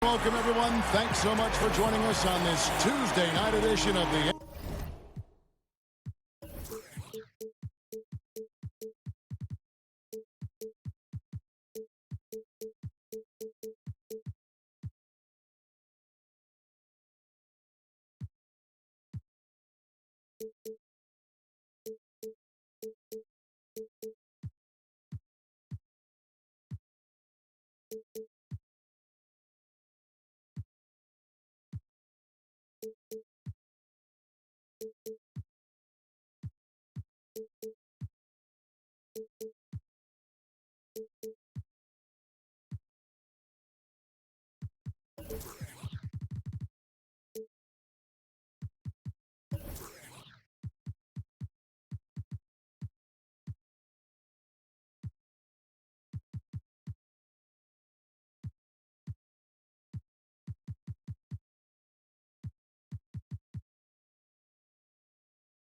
Welcome, everyone. Thanks so much for joining us on this Tuesday night edition of the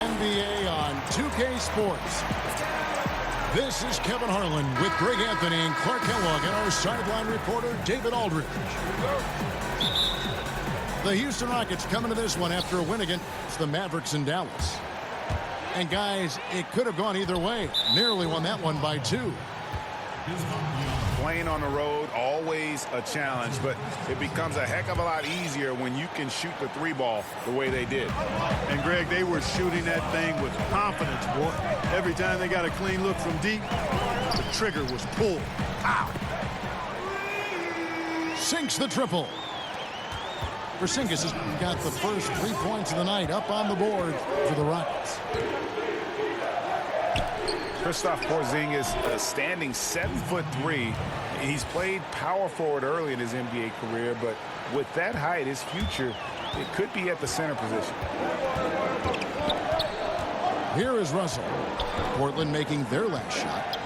NBA on 2K Sports. This is Kevin Harlan with Greg Anthony and Clark Kellogg and our sideline reporter David Aldridge. The Houston Rockets coming to this one after a win against the Mavericks in Dallas. And guys, it could have gone either way. Nearly won that one by 2. Playing on the road, always a challenge, but it becomes a heck of a lot easier when you can shoot the 3 ball the way they did. And Greg, they were shooting that thing with confidence, boy. Every time they got a clean look from deep, the trigger was pulled. Pow! Sinks the triple. Porzingis has got the first 3 points of the night up on the board for the Rockets. Kristaps Porzingis, standing 7'3". He's played power forward early in his NBA career, but with that height, his future, it could be at the center position. Here is Russell. Portland making their last shot.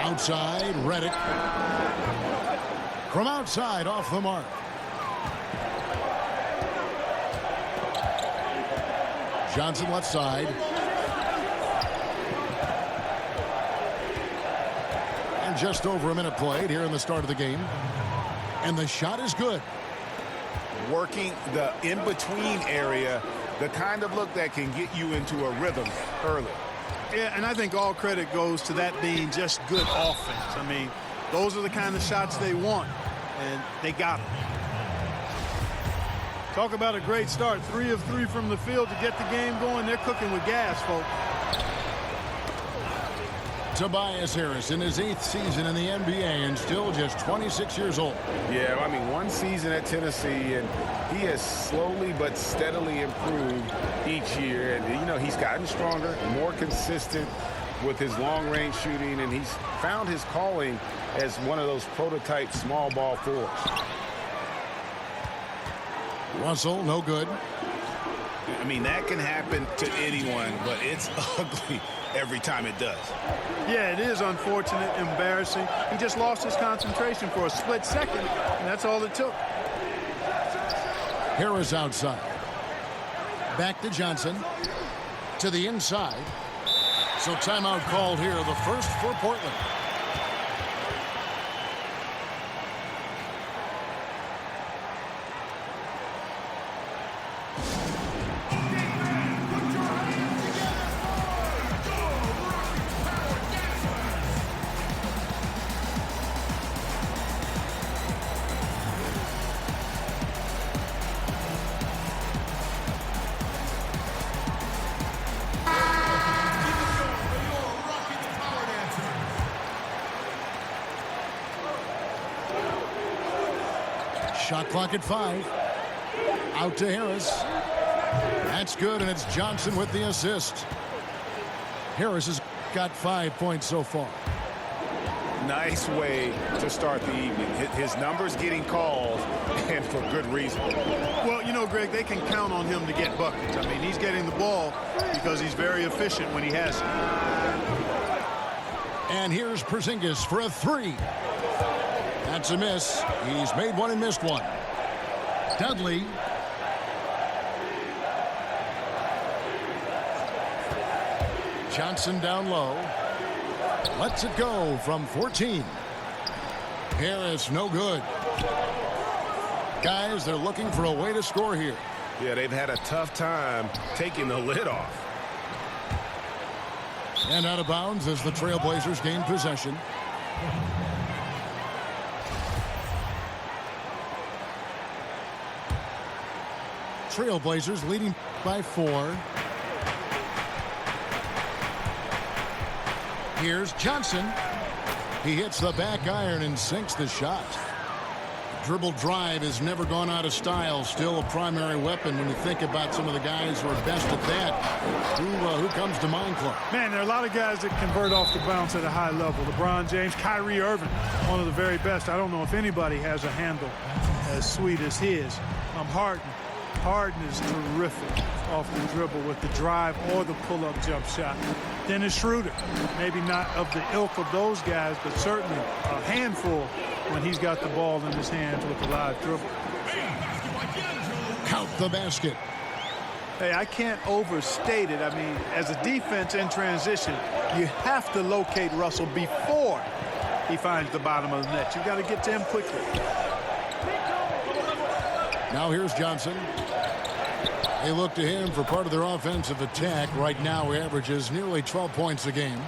Outside, Redick. From outside, off the mark. Johnson left side. And just over a minute played here in the start of the game. And the shot is good. Working the in-between area, the kind of look that can get you into a rhythm early. Yeah, and I think all credit goes to that being just good offense. I mean, those are the kind of shots they want, and they got them. Talk about a great start. 3 of 3 from the field to get the game going. They're cooking with gas, folks. Tobias Harris in his 8th season in the NBA and still just 26 years old. Yeah, I mean, 1 season at Tennessee, and he has slowly but steadily improved each year. And, you know, he's gotten stronger, more consistent with his long-range shooting, and he's found his calling as one of those prototype small ball fours. Russell, no good. I mean, that can happen to anyone, but it's ugly every time it does. Yeah, it is unfortunate, embarrassing. He just lost his concentration for a split second, and that's all it took. Harris outside. Back to Johnson. To the inside. So timeout called here, the first for Portland. Shot clock at 5. Out to Harris. That's good, and it's Johnson with the assist. Harris has got 5 points so far. Nice way to start the evening. His numbers getting called, and for good reason. Well, you know, Greg, they can count on him to get buckets. I mean, he's getting the ball because he's very efficient when he has it. And here's Porzingis for a 3. That's a miss. He's made one and missed one. Dudley. Johnson down low. Lets it go from 14. Harris, no good. Guys, they're looking for a way to score here. Yeah, they've had a tough time taking the lid off. And out of bounds as the Trailblazers gain possession. Trailblazers leading by 4. Here's Johnson. He hits the back iron and sinks the shot. Dribble drive has never gone out of style. Still a primary weapon when you think about some of the guys who are best at that. Who comes to mind, Clark? Man, there are a lot of guys that convert off the bounce at a high level. LeBron James, Kyrie Irving, one of the very best. I don't know if anybody has a handle as sweet as his. Harden is terrific off the dribble with the drive or the pull-up jump shot. Dennis Schroeder, maybe not of the ilk of those guys, but certainly a handful when he's got the ball in his hands with the live dribble. Count the basket. Hey, I can't overstate it. I mean, as a defense in transition, you have to locate Russell before he finds the bottom of the net. You've got to get to him quickly. Now here's Johnson. They look to him for part of their offensive attack. Right now, he averages nearly 12 points a game.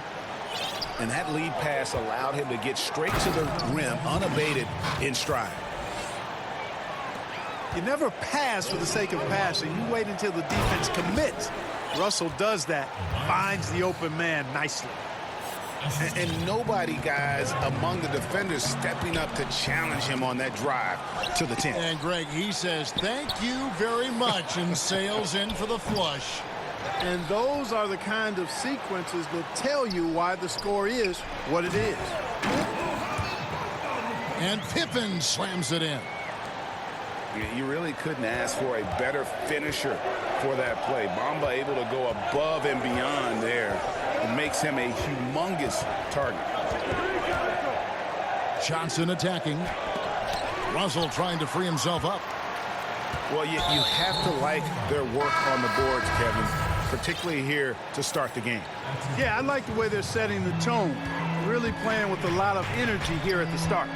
And that lead pass allowed him to get straight to the rim unabated in stride. You never pass for the sake of passing. You wait until the defense commits. Russell does that, finds the open man nicely. And nobody, guys, among the defenders stepping up to challenge him on that drive to the 10. And, Greg, he says, thank you very much, and sails in for the flush. And those are the kind of sequences that tell you why the score is what it is. And Pippen slams it in. You really couldn't ask for a better finisher for that play. Bamba able to go above and beyond there. It makes him a humongous target. Johnson attacking. Russell trying to free himself up. Well, you have to like their work on the boards, Kevin, particularly here to start the game. Yeah, I like the way they're setting the tone. Really playing with a lot of energy here at the start.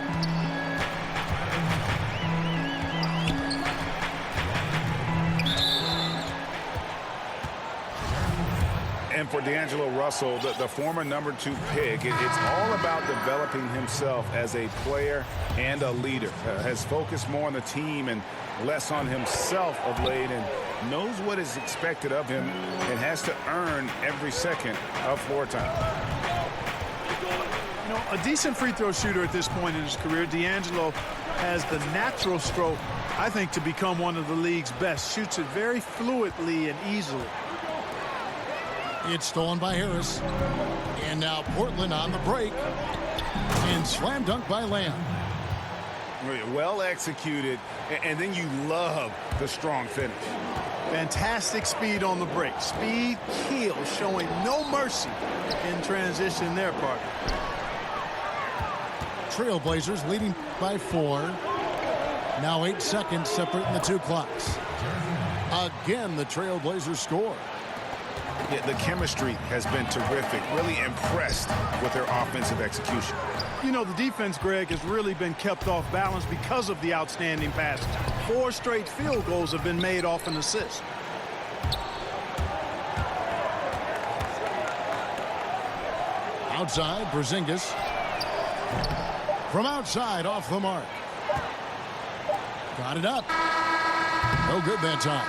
And for D'Angelo Russell, the former #2 pick, it's all about developing himself as a player and a leader. Has focused more on the team and less on himself of late, and knows what is expected of him and has to earn every second of floor time. You know, a decent free throw shooter at this point in his career. D'Angelo has the natural stroke, I think, to become one of the league's best. Shoots it very fluidly and easily. It's stolen by Harris. And now Portland on the break. And slam dunk by Lamb. Well executed, and then you love the strong finish. Fantastic speed on the break. Speed kills, showing no mercy in transition there, partner. Trailblazers leading by 4. Now 8 seconds separating the two clocks. Again, the Trailblazers score. Yeah, the chemistry has been terrific. Really impressed with their offensive execution. You know, the defense, Greg, has really been kept off balance because of the outstanding passes. 4 straight field goals have been made off an assist. Outside, Porzingis. From outside, off the mark. Got it up. No good that time.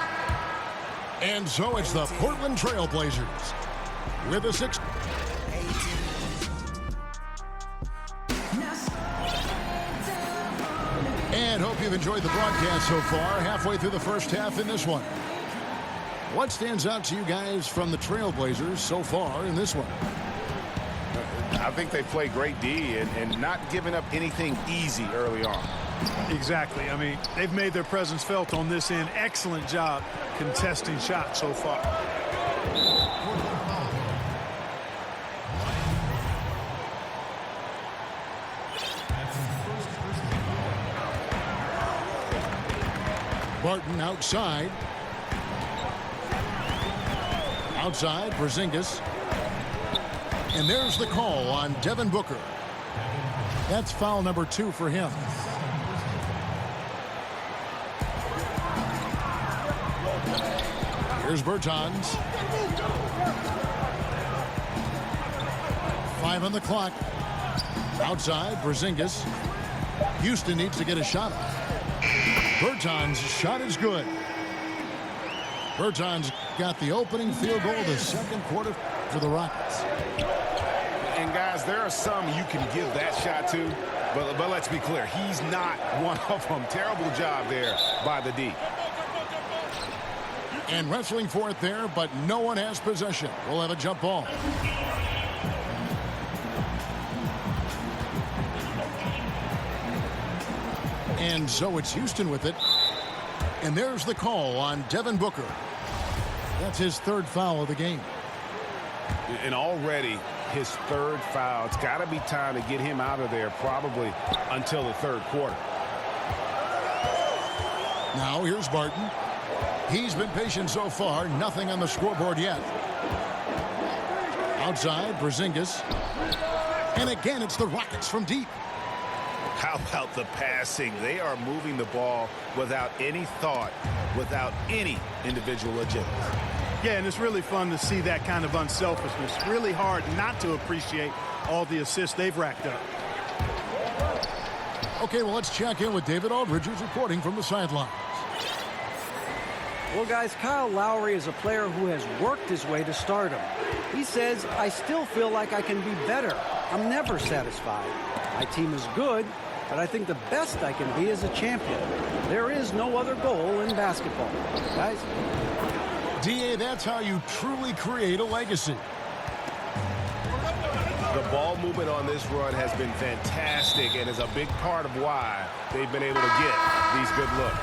And so it's the Portland Trailblazers with a 6. And hope you've enjoyed the broadcast so far. Halfway through the first half in this one. What stands out to you guys from the Trailblazers so far in this one? I think they play great D and not giving up anything easy early on. Exactly. I mean, they've made their presence felt on this end. Excellent job contesting shots so far. Barton outside. Outside, Porzingis. And there's the call on Devin Booker. That's foul number 2 for him. Here's Bertans. 5 on the clock. Outside, Porzingis. Houston needs to get a shot off. Bertans' shot is good. Bertans got the opening field goal of the second quarter for the Rockets. And guys, there are some you can give that shot to, but let's be clear, he's not one of them. Terrible job there by the D. And wrestling for it there, but no one has possession. We'll have a jump ball. And so it's Houston with it. And there's the call on Devin Booker. That's his 3rd foul of the game. And already his 3rd foul. It's got to be time to get him out of there probably until the 3rd quarter. Now here's Barton. He's been patient so far. Nothing on the scoreboard yet. Outside, Porzingis. And again, it's the Rockets from deep. How about the passing? They are moving the ball without any thought, without any individual agility. Yeah, and it's really fun to see that kind of unselfishness. Really hard not to appreciate all the assists they've racked up. Okay, well, let's check in with David Aldridge, who's reporting from the sidelines. Well, guys, Kyle Lowry is a player who has worked his way to stardom. He says, I still feel like I can be better. I'm never satisfied. My team is good, but I think the best I can be is a champion. There is no other goal in basketball. Guys? D.A., that's how you truly create a legacy. The ball movement on this run has been fantastic and is a big part of why they've been able to get these good looks.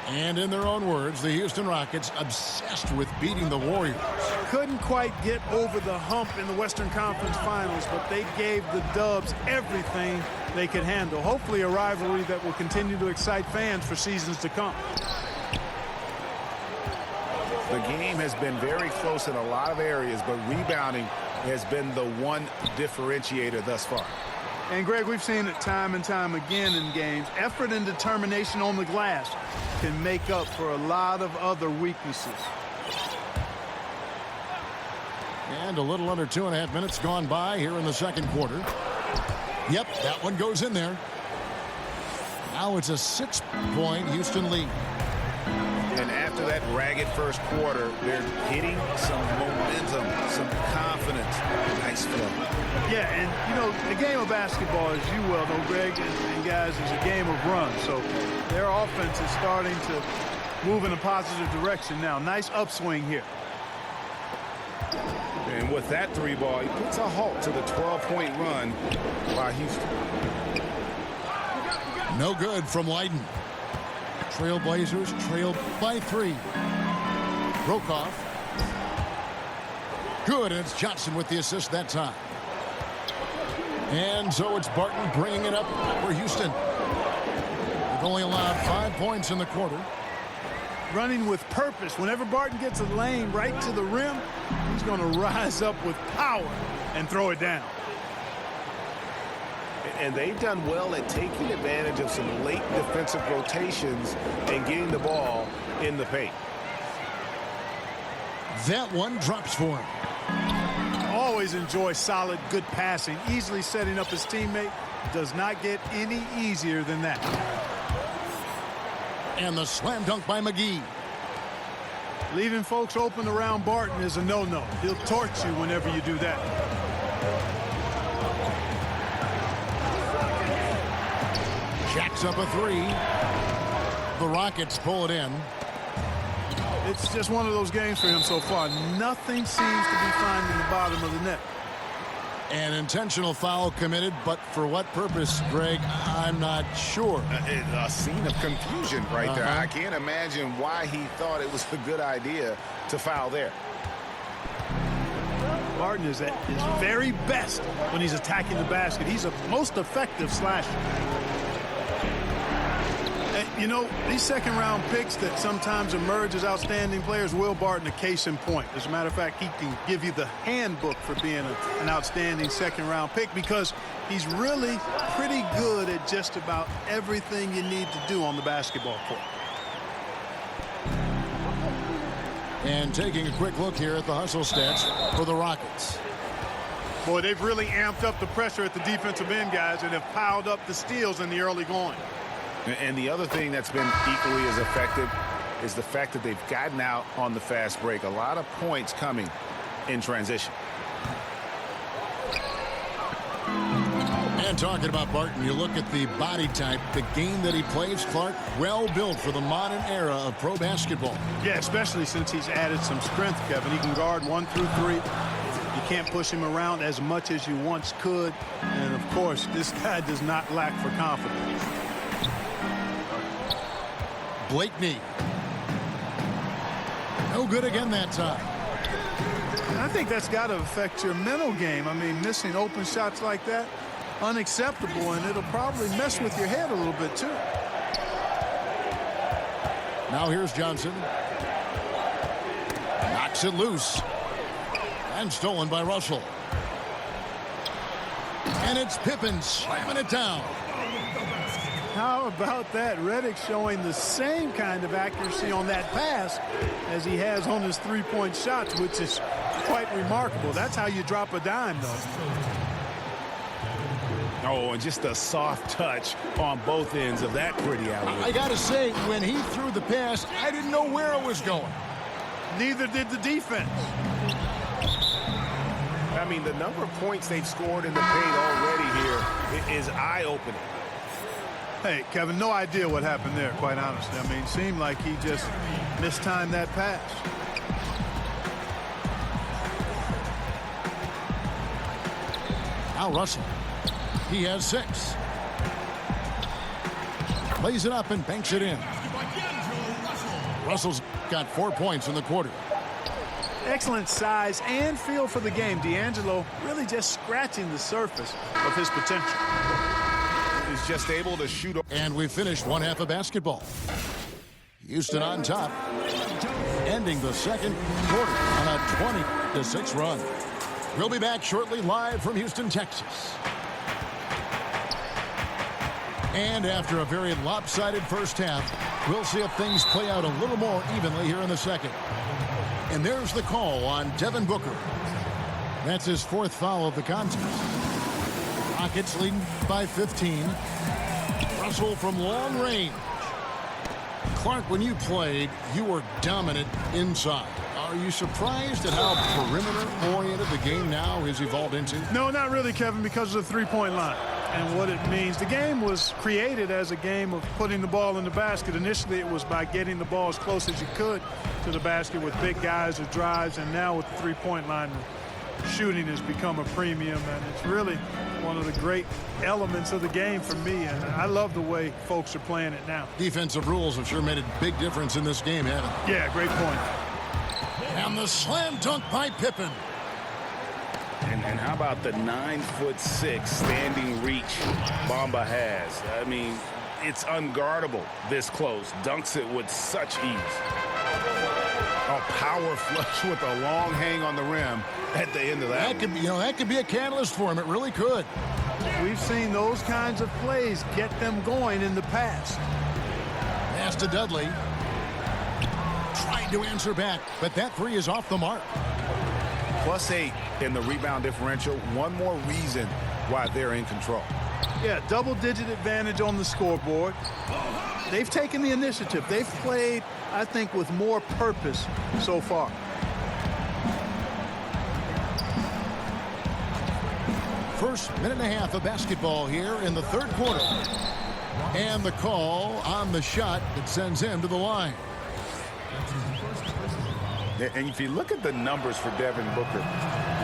And in their own words, the Houston Rockets obsessed with beating the Warriors. Couldn't quite get over the hump in the Western Conference Finals, but they gave the Dubs everything they could handle. Hopefully a rivalry that will continue to excite fans for seasons to come. The game has been very close in a lot of areas, but rebounding has been the one differentiator thus far. And, Greg, we've seen it time and time again in games. Effort and determination on the glass can make up for a lot of other weaknesses. And a little under 2.5 minutes gone by here in the second quarter. Yep, that one goes in there. Now it's a 6-point Houston lead. And after that ragged first quarter, they're hitting some momentum, some confidence. Nice flow. Yeah, and, you know, the game of basketball, as you well know, Greg, and guys, is a game of runs. So their offense is starting to move in a positive direction now. Nice upswing here. And with that 3-ball, he puts a halt to the 12-point run by Houston. No good from Leiden. Trailblazers trailed by 3. Brokoff. Good, and it's Johnson with the assist that time. And so it's Barton bringing it up for Houston. They've only allowed 5 points in the quarter. Running with purpose. Whenever Barton gets a lane right to the rim, he's going to rise up with power and throw it down. And they've done well at taking advantage of some late defensive rotations and getting the ball in the paint. That one drops for him. Always enjoy solid, good passing. Easily setting up his teammate. Does not get any easier than that. And the slam dunk by McGee. Leaving folks open around Barton is a no-no. He'll torch you whenever you do that. Jacks up a 3. The Rockets pull it in. It's just one of those games for him so far. Nothing seems to be finding the bottom of the net. An intentional foul committed, but for what purpose, Greg, I'm not sure. A scene of confusion right there. I can't imagine why he thought it was a good idea to foul there. Barton is at his very best when he's attacking the basket. He's a most effective slasher. You know, these second-round picks that sometimes emerge as outstanding players, Will Barton, a case in point. As a matter of fact, he can give you the handbook for being an outstanding second-round pick because he's really pretty good at just about everything you need to do on the basketball court. And taking a quick look here at the hustle stats for the Rockets. Boy, they've really amped up the pressure at the defensive end, guys, and have piled up the steals in the early going. And the other thing that's been equally as effective is the fact that they've gotten out on the fast break. A lot of points coming in transition. And talking about Barton, you look at the body type, the game that he plays, Clark, well built for the modern era of pro basketball. Yeah, especially since he's added some strength, Kevin. He can guard 1 through 3. You can't push him around as much as you once could. And, of course, this guy does not lack for confidence. Blakeney. No good again that time. And I think that's got to affect your mental game. I mean, missing open shots like that, unacceptable, and it'll probably mess with your head a little bit, too. Now here's Johnson. Knocks it loose. And stolen by Russell. And it's Pippen slamming it down. How about that? Reddick showing the same kind of accuracy on that pass as he has on his three-point shots, which is quite remarkable. That's how you drop a dime, though. Oh, and just a soft touch on both ends of that pretty alley. I got to say, when he threw the pass, I didn't know where it was going. Neither did the defense. I mean, the number of points they've scored in the paint already here is eye-opening. Hey, Kevin, no idea what happened there, quite honestly. I mean, it seemed like he just mistimed that pass. Now Russell. He has 6. Plays it up and banks it in. Russell's got 4 points in the quarter. Excellent size and feel for the game. D'Angelo really just scratching the surface of his potential. He's just able to shoot. And we finished one half of basketball. Houston on top, ending the second quarter on a 20-6 run. We'll be back shortly live from Houston, Texas. And after a very lopsided first half, we'll see if things play out a little more evenly here in the second. And there's the call on Devin Booker. That's his 4th foul of the contest. Rockets leading by 15. Russell from long range. Clark, when you played, you were dominant inside. Are you surprised at how perimeter-oriented the game now has evolved into? No, not really, Kevin, because of the three-point line and what it means. The game was created as a game of putting the ball in the basket. Initially, it was by getting the ball as close as you could to the basket with big guys or drives, and now with the three-point line, shooting has become a premium, and it's really one of the great elements of the game for me, and I love the way folks are playing it now. Defensive rules have sure made a big difference in this game, haven't they? Yeah, great point. And the slam dunk by Pippen. And how about the 9'6" standing reach Bamba has? I mean, it's unguardable this close. Dunks it with such ease. A power flush with a long hang on the rim at the end of that. That could be, that could be a catalyst for him. It really could. We've seen those kinds of plays get them going in the past. Pass to Dudley. Trying to answer back, but that three is off the mark. +8 in the rebound differential. One more reason why they're in control. Yeah, double-digit advantage on the scoreboard. They've taken the initiative. They've played, I think, with more purpose so far. First minute and a half of basketball here in the third quarter. And the call on the shot that sends him to the line. And if you look at the numbers for Devin Booker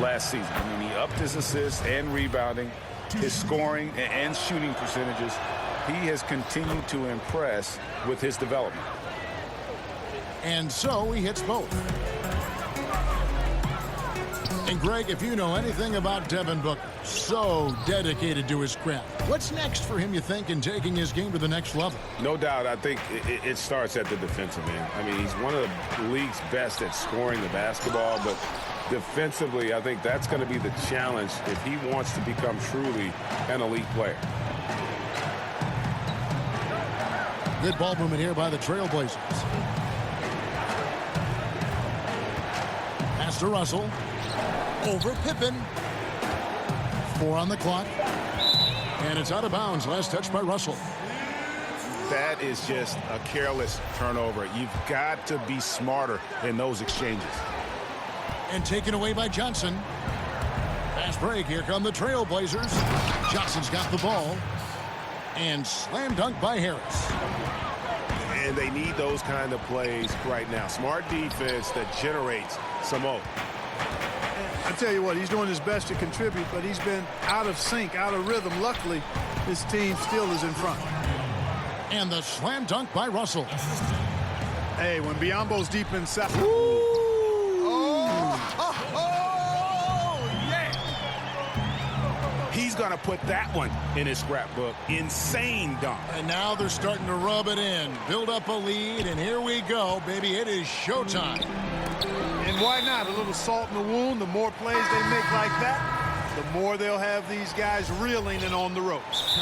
last season, I mean, he upped his assists and rebounding, his scoring and shooting percentages. He has continued to impress with his development. And so he hits both. And Greg, if you know anything about Devin Booker, so dedicated to his craft. What's next for him, you think, in taking his game to the next level? No doubt. I think it starts at the defensive end. I mean, he's one of the league's best at scoring the basketball, but defensively, I think that's going to be the challenge if he wants to become truly an elite player. Good ball movement here by the Trailblazers. Pass to Russell. Over Pippen. 4 on the clock. And it's out of bounds. Last touch by Russell. That is just a careless turnover. You've got to be smarter in those exchanges. And taken away by Johnson. Fast break. Here come the Trailblazers. Johnson's got the ball. And slam dunk by Harris. And they need those kind of plays right now. Smart defense that generates some O. I tell you what, he's doing his best to contribute, but he's been out of sync, out of rhythm. Luckily, his team still is in front. And the slam dunk by Russell. Hey, when Biyombo's deep inside. He's going to put that one in his scrapbook. Insane dunk. And now they're starting to rub it in. Build up a lead, and here we go, baby. It is showtime. And why not? A little salt in the wound. The more plays they make like that, the more they'll have these guys reeling and on the ropes.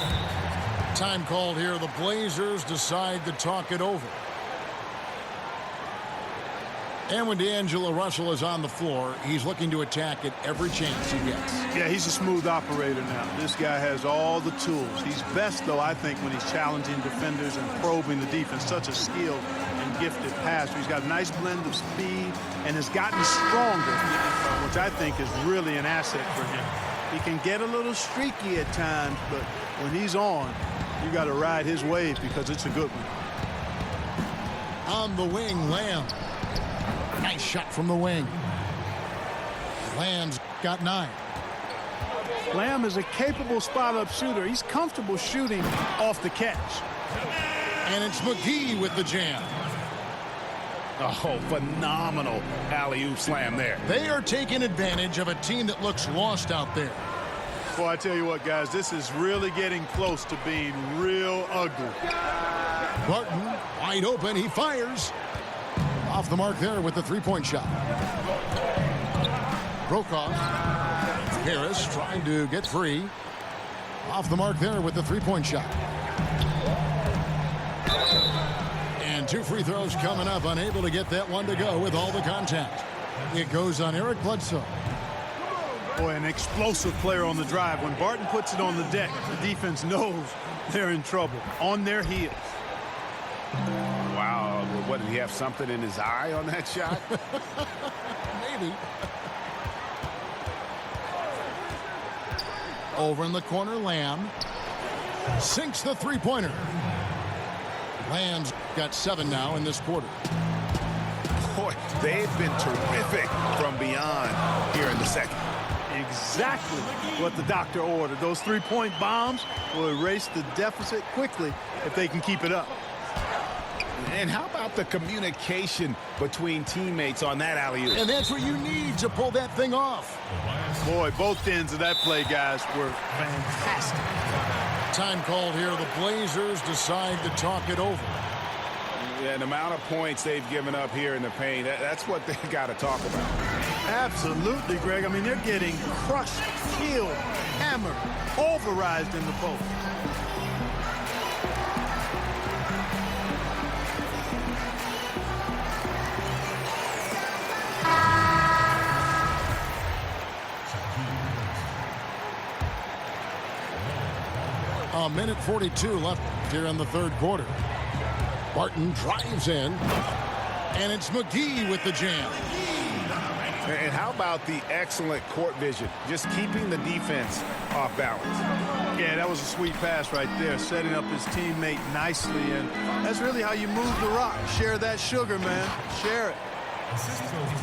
Time called here. The Blazers decide to talk it over. And when D'Angelo Russell is on the floor, he's looking to attack at every chance he gets. Yeah, he's a smooth operator now. This guy has all the tools. He's best, though, I think, when he's challenging defenders and probing the defense. Such a skilled and gifted passer. He's got a nice blend of speed and has gotten stronger, which I think is really an asset for him. He can get a little streaky at times, but when he's on, you got to ride his wave because it's a good one. On the wing, Lamb. Nice shot from the wing. Lamb's got 9. Lamb is a capable spot-up shooter. He's comfortable shooting off the catch. And it's McGee with the jam. Oh, phenomenal alley-oop slam there. They are taking advantage of a team that looks lost out there. Boy, I tell you what, guys, this is really getting close to being real ugly. Barton, wide open, he fires. Off the mark there with the three-point shot. Brokoff. Harris trying to get free. Off the mark there with the three-point shot. And 2 free throws coming up. Unable to get that one to go with all the contact. It goes on Eric Bledsoe. Boy, an explosive player on the drive. When Barton puts it on the deck, the defense knows they're in trouble. On their heels. Wow. What, did he have something in his eye on that shot? Maybe. Over in the corner, Lamb. Sinks the three-pointer. Lamb's got 7 now in this quarter. Boy, they've been terrific from beyond here in the second. Exactly what the doctor ordered. Those three-point bombs will erase the deficit quickly if they can keep it up. And how about the communication between teammates on that alley-oop? And that's what you need to pull that thing off. Boy, both ends of that play, guys, were fantastic. Time called here. The Blazers decide to talk it over. Yeah, the amount of points they've given up here in the paint, that's what they got to talk about. Absolutely, Greg. I mean, they're getting crushed, killed, hammered, pulverized in the post. A minute 42 left here in the third quarter. Barton drives in, and it's McGee with the jam. And how about the excellent court vision, just keeping the defense off balance? Yeah, that was a sweet pass right there, setting up his teammate nicely, and that's really how you move the rock. Share that sugar, man. Share it.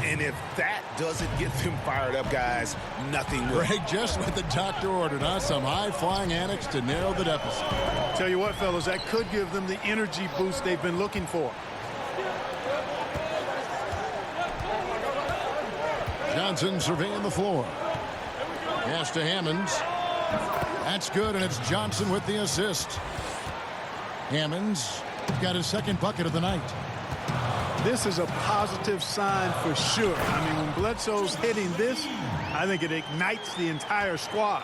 And if that doesn't get them fired up, guys, nothing will. Greg, just what the doctor ordered, huh? Some high-flying antics to narrow the deficit. Tell you what, fellas, that could give them the energy boost they've been looking for. Johnson surveying the floor. Pass to Hammonds. That's good, and it's Johnson with the assist. Hammonds got his second bucket of the night. This is a positive sign for sure. I mean, when Bledsoe's hitting this, I think it ignites the entire squad.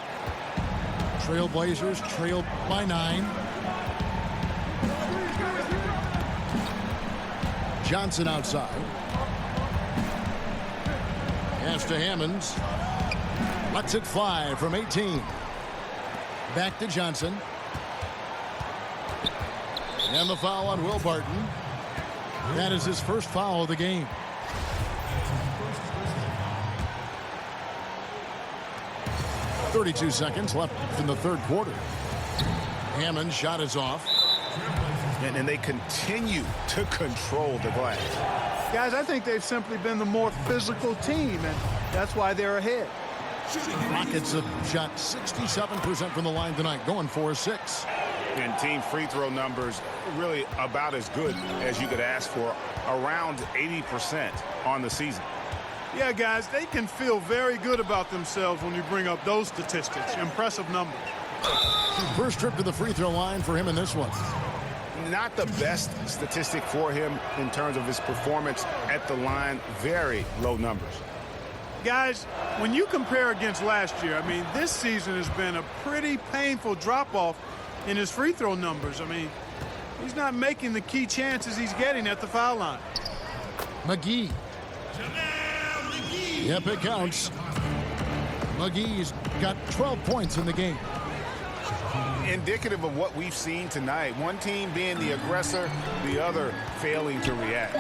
Trailblazers trailed by 9. Johnson outside. Pass to Hammonds. Lets it fly from 18. Back to Johnson. And the foul on Will Barton. That is his first foul of the game. .32 seconds left in the third quarter. Hammond's shot is off. And they continue to control the glass. Guys, I think they've simply been the more physical team, and that's why they're ahead. Rockets have shot 67% from the line tonight, going 4-6. And team free throw numbers really about as good as you could ask for, around 80% on the season. Yeah, guys, they can feel very good about themselves when you bring up those statistics. Impressive numbers. First trip to the free throw line for him in this one. Not the best statistic for him in terms of his performance at the line. Very low numbers. Guys, when you compare against last year, I mean, this season has been a pretty painful drop-off in his free throw numbers. I mean, he's not making the key chances he's getting at the foul line. McGee. Yep, it counts. McGee's got 12 points in the game. Indicative of what we've seen tonight. One team being the aggressor, the other failing to react.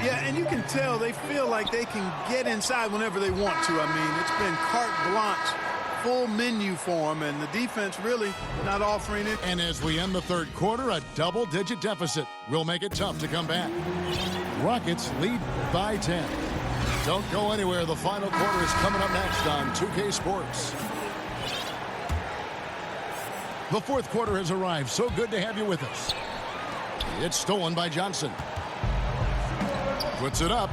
Yeah, and you can tell they feel like they can get inside whenever they want to. I mean, it's been carte blanche, full menu for them, and the defense really not offering it. And as we end the third quarter, a double-digit deficit will make it tough to come back. Rockets lead by 10. Don't go anywhere. The final quarter is coming up next on 2K Sports. The fourth quarter has arrived. So good to have you with us. It's stolen by Johnson. Puts it up.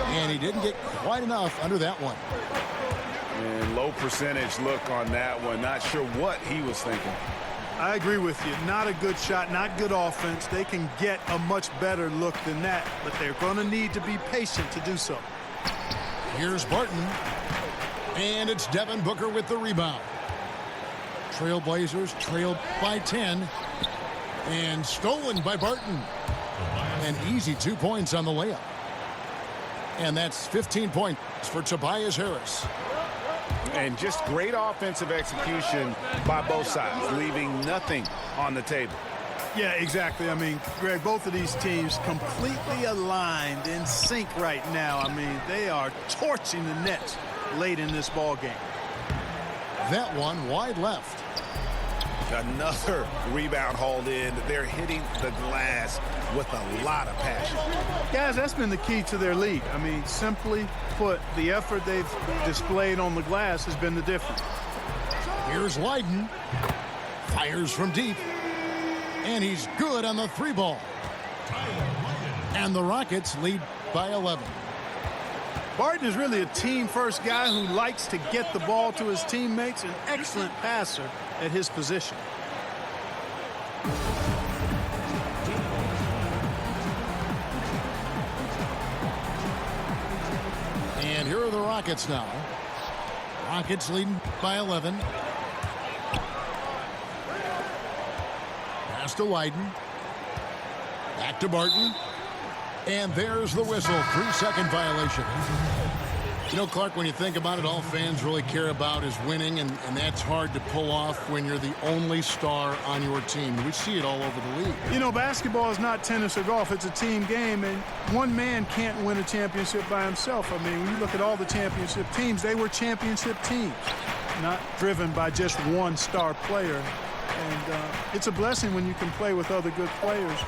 And he didn't get quite enough under that one. And low percentage look on that one. Not sure what he was thinking. I agree with you. Not a good shot, not good offense. They can get a much better look than that, but they're going to need to be patient to do so. Here's Barton. And it's Devin Booker with the rebound. Trailblazers trailed by 10. And stolen by Barton. An easy 2 points on the layup. And that's 15 points for Tobias Harris. And just great offensive execution by both sides, leaving nothing on the table. Yeah, exactly. I mean, Greg, both of these teams completely aligned, in sync right now. I mean, they are torching the Nets late in this ball game. That one wide left. Another rebound hauled in. They're hitting the glass with a lot of passion. Guys, that's been the key to their lead. I mean, simply put, the effort they've displayed on the glass has been the difference. Here's Leiden. Fires from deep. And he's good on the three ball. And the Rockets lead by 11. Barton is really a team-first guy who likes to get the ball to his teammates, an excellent passer at his position. And here are the Rockets now. Rockets leading by 11. Pass to Leiden. Back to Barton. And there's the whistle. 3-second violation. You know, Clark, when you think about it, all fans really care about is winning, and that's hard to pull off when you're the only star on your team. We see it all over the league. You know, basketball is not tennis or golf. It's a team game, and one man can't win a championship by himself. I mean, when you look at all the championship teams, they were championship teams, not driven by just one star player. And it's a blessing when you can play with other good players,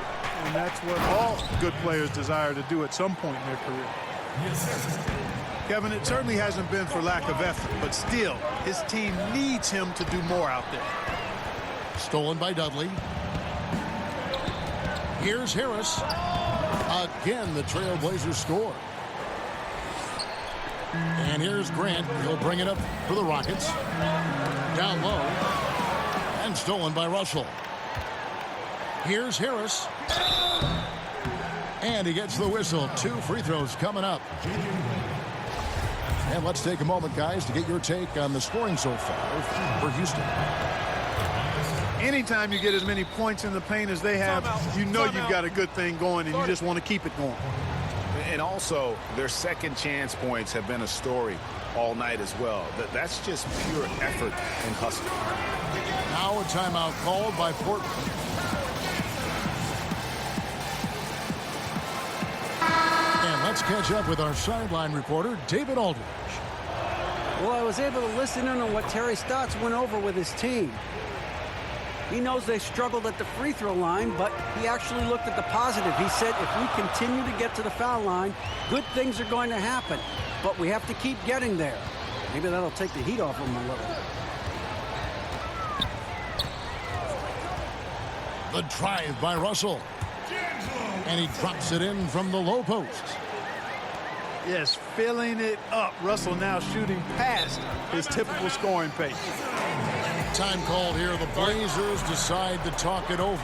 and that's what all good players desire to do at some point in their career. Kevin, it certainly hasn't been for lack of effort, but still, his team needs him to do more out there. Stolen by Dudley. Here's Harris. Again, the Trailblazers score. And here's Grant. He'll bring it up for the Rockets. Down low. And stolen by Russell. Here's Harris. And he gets the whistle. 2 free throws coming up. And let's take a moment, guys, to get your take on the scoring so far for Houston. Anytime you get as many points in the paint as they have, you know you've got a good thing going, and you just want to keep it going. And also, their second chance points have been a story all night as well. That's just pure effort and hustle. Now a timeout called by Portland. And let's catch up with our sideline reporter, David Aldridge. Well, I was able to listen in on what Terry Stotts went over with his team. He knows they struggled at the free throw line, but he actually looked at the positive. He said if we continue to get to the foul line, good things are going to happen. But we have to keep getting there. Maybe that'll take the heat off him a little. The drive by Russell. And he drops it in from the low post. Yes, filling it up. Russell now shooting past his typical scoring pace. Time called here. The Blazers decide to talk it over.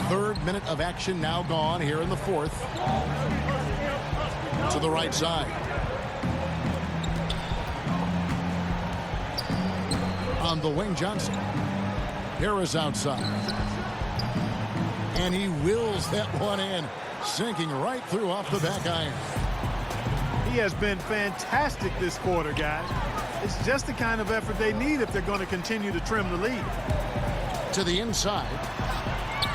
Third minute of action now gone here in the fourth. To the right side. On the wing, Johnson. Harris outside. And he wills that one in. Sinking right through off the back iron. He has been fantastic this quarter, guys. It's just the kind of effort they need if they're going to continue to trim the lead. To the inside.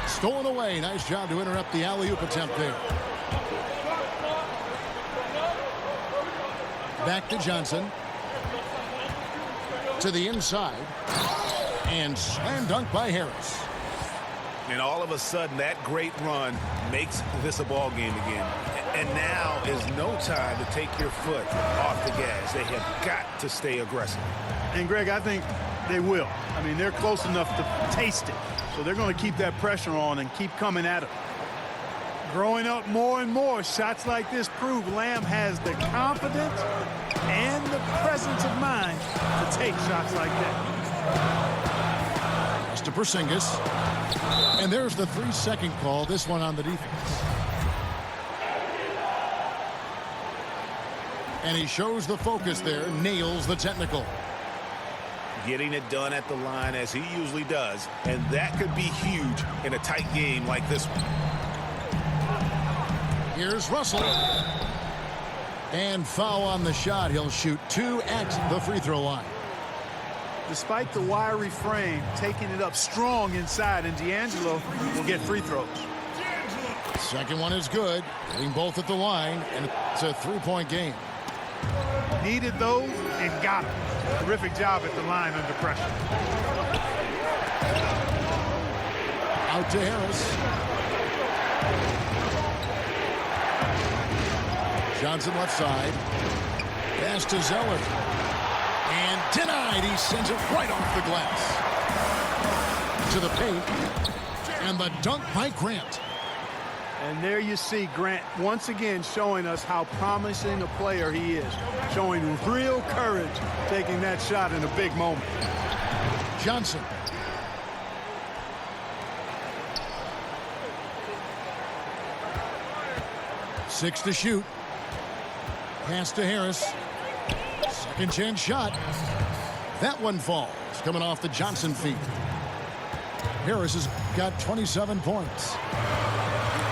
Stolen away. Nice job to interrupt the alley-oop attempt there. Back to Johnson. To the inside. And slam dunk by Harris. And all of a sudden, that great run makes this a ball game again. And now is no time to take your foot off the gas. They have got to stay aggressive. And, Greg, I think they will. I mean, they're close enough to taste it. So they're going to keep that pressure on and keep coming at it. Growing up more and more, shots like this prove Lamb has the confidence and the presence of mind to take shots like that. Pass to Porzingis. And there's the 3-second call, this one on the defense. And he shows the focus there, nails the technical. Getting it done at the line as he usually does, and that could be huge in a tight game like this one. Here's Russell. And foul on the shot. He'll shoot 2 at the free throw line. Despite the wiry frame, taking it up strong inside, and D'Angelo will get free throws. Second one is good. Getting both at the line, and it's a 3-point game. Needed those and got them. Terrific job at the line under pressure. Out to Harris. Johnson left side. Pass to Zeller. And denied. He sends it right off the glass. To the paint. And the dunk by Grant. And there you see Grant once again showing us how promising a player he is. Showing real courage taking that shot in a big moment. Johnson. Six to shoot. Pass to Harris. Second chance shot. That one falls. Coming off the Johnson feet. Harris has got 27 points.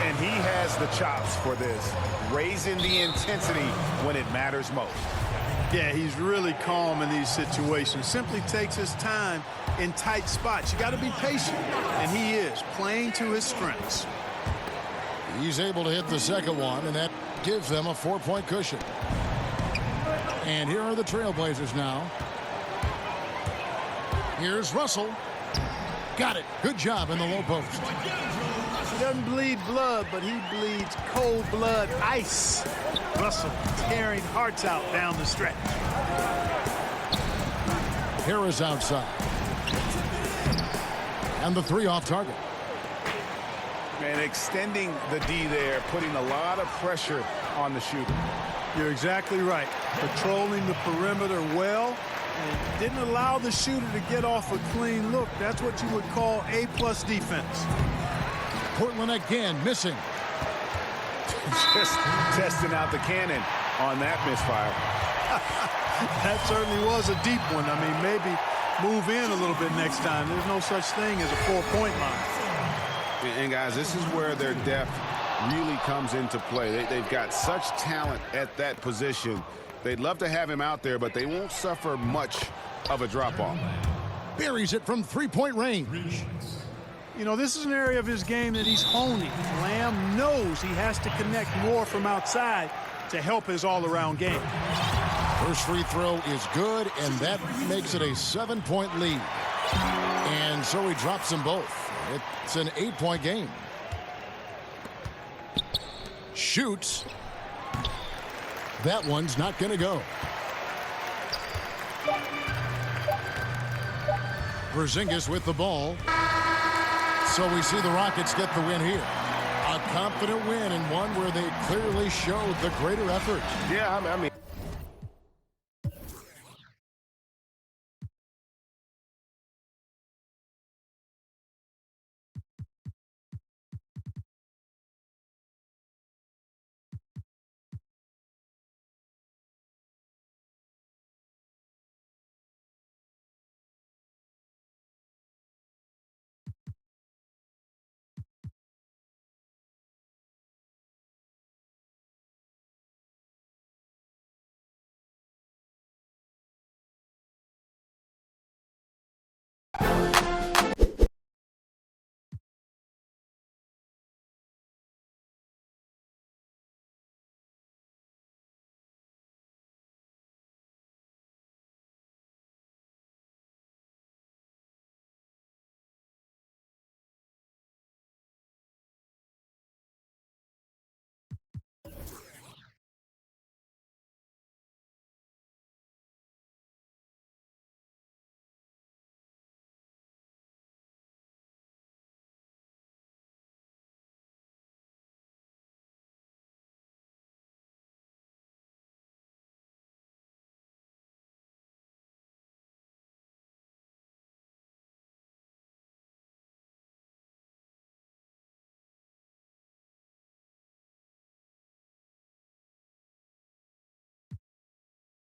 And he has the chops for this. Raising the intensity when it matters most. Yeah, he's really calm in these situations. Simply takes his time in tight spots. You got to be patient. And he is playing to his strengths. He's able to hit the second one, and that gives them a 4-point cushion. And here are the Trailblazers now. Here's Russell. Got it. Good job in the low post. He doesn't bleed blood, but he bleeds cold blood ice. Russell tearing hearts out down the stretch. Harris outside. And the three off target. And extending the D there, putting a lot of pressure on the shooter. You're exactly right. Patrolling the perimeter well and didn't allow the shooter to get off a clean look. That's what you would call A+ defense. Portland again missing. Just testing out the cannon on that misfire. That certainly was a deep one. I mean, maybe move in a little bit next time. There's no such thing as a 4-point line. And guys, this is where their depth really comes into play. They've got such talent at that position. They'd love to have him out there, but they won't suffer much of a drop-off. Buries it from three-point range. You know, this is an area of his game that he's honing. Lamb knows he has to connect more from outside to help his all-around game. First free throw is good, and that makes it a 7-point lead. And so he drops them both. It's an 8-point game. Shoots. That one's not going to go. Porzingis with the ball. So we see the Rockets get the win here. A confident win and one where they clearly showed the greater effort. Yeah, I mean.